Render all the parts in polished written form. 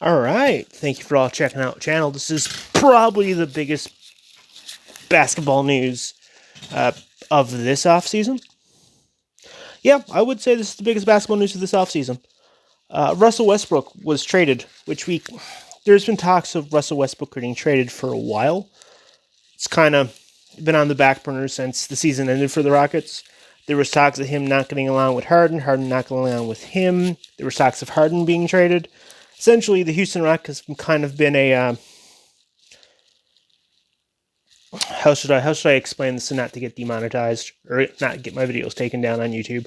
All right. Thank you for all checking out the channel. This is probably the biggest basketball news uh, of this offseason. Yeah, I would say this is the biggest basketball news of this offseason. Russell Westbrook was traded, there's been talks of Russell Westbrook getting traded for a while. It's kind of been on the back burner since the season ended for the Rockets. There was talks of him not getting along with Harden not getting along with him. There was talks of Harden being traded. Essentially, the Houston Rockets have kind of been a how should I explain this so not to get demonetized or not get my videos taken down on YouTube?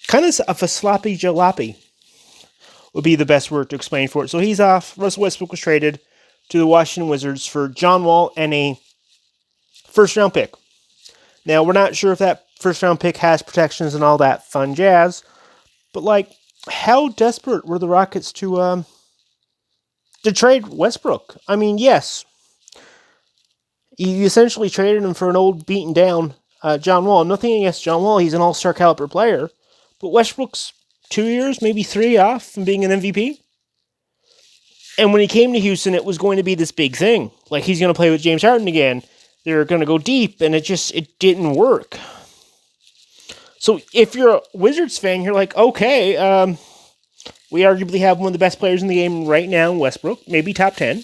Kind of a sloppy jalopy would be the best word to explain for it. So he's off. Russell Westbrook was traded to the Washington Wizards for John Wall and a first-round pick. Now, we're not sure if that first-round pick has protections and all that fun jazz, but, how desperate were the Rockets to trade Westbrook? I mean, yes, you essentially traded him for an old, beaten-down John Wall. Nothing against John Wall. He's an all-star caliber player. But Westbrook's 2 years, maybe 3 off from being an MVP. And when he came to Houston, it was going to be this big thing. Like, he's going to play with James Harden again. They're going to go deep, and it didn't work. So if you're a Wizards fan, you're like, okay, we arguably have one of the best players in the game right now, Westbrook, maybe top 10.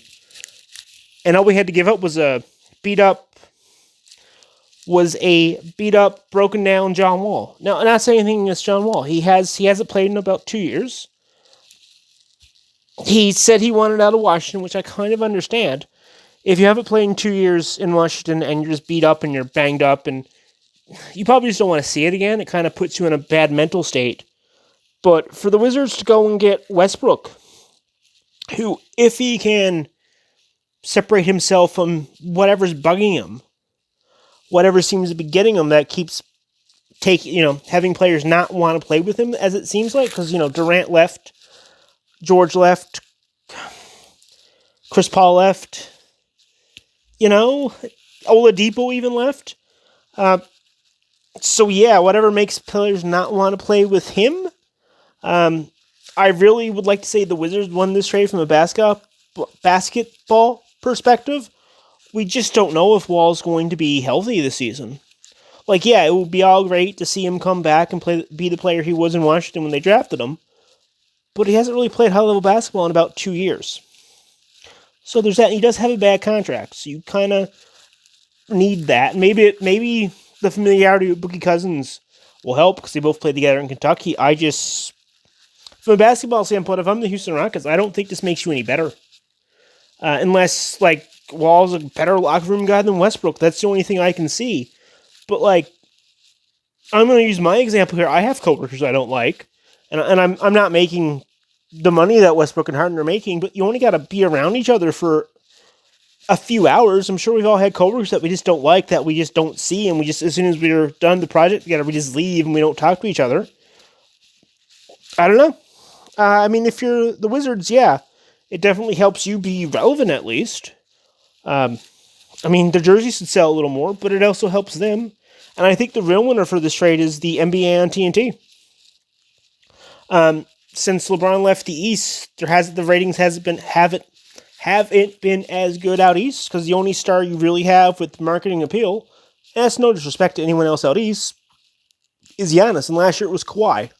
And all we had to give up was a beat up, broken down John Wall. Now, I'm not saying anything against John Wall. He hasn't played in about 2 years. He said he wanted out of Washington, which I kind of understand. If you haven't played in 2 years in Washington and you're just beat up and you're banged up and you probably just don't want to see it again, it kind of puts you in a bad mental state. But for the Wizards to go and get Westbrook, who, if he can separate himself from whatever's bugging him, whatever seems to be getting him that keeps having players not want to play with him, as it seems like, because, Durant left, George left, Chris Paul left, Oladipo even left. So yeah, whatever makes players not want to play with him. I really would like to say the Wizards won this trade from a basketball perspective. We just don't know if Wall's going to be healthy this season. It would be all great to see him come back and be the player he was in Washington when they drafted him, but he hasn't really played high-level basketball in about 2 years. So there's that. He does have a bad contract, so you kind of need that. Maybe the familiarity with Boogie Cousins will help because they both played together in Kentucky. From a basketball standpoint, if I'm the Houston Rockets, I don't think this makes you any better. Unless, Wall's a better locker room guy than Westbrook. That's the only thing I can see. But, I'm going to use my example here. I have coworkers I don't like, and I'm not making the money that Westbrook and Harden are making, but you only got to be around each other for a few hours. I'm sure we've all had coworkers that we just don't like, that we just don't see, and as soon as we're done the project together, we just leave and we don't talk to each other. I don't know. If you're the Wizards, yeah, it definitely helps you be relevant at least. The jerseys should sell a little more, but it also helps them. And I think the real winner for this trade is the NBA on TNT. Since LeBron left the East, the ratings haven't been as good out East, because the only star you really have with marketing appeal, and that's no disrespect to anyone else out East, is Giannis, and last year it was Kawhi.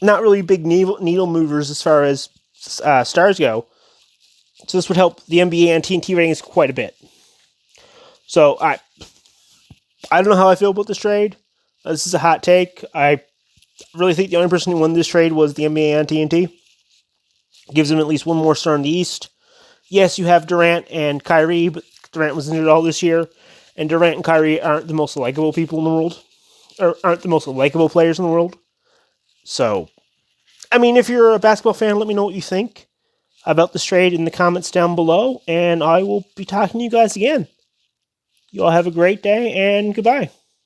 Not really big needle movers as far as stars go. So this would help the NBA and TNT ratings quite a bit. So I don't know how I feel about this trade. This is a hot take. I really think the only person who won this trade was the NBA and TNT. Gives them at least one more star in the East. Yes, you have Durant and Kyrie, but Durant was injured all this year, and Durant and Kyrie aren't the most likable people in the world, or aren't the most likable players in the world. So, if you're a basketball fan, let me know what you think about this trade in the comments down below, and I will be talking to you guys again. You all have a great day, and goodbye.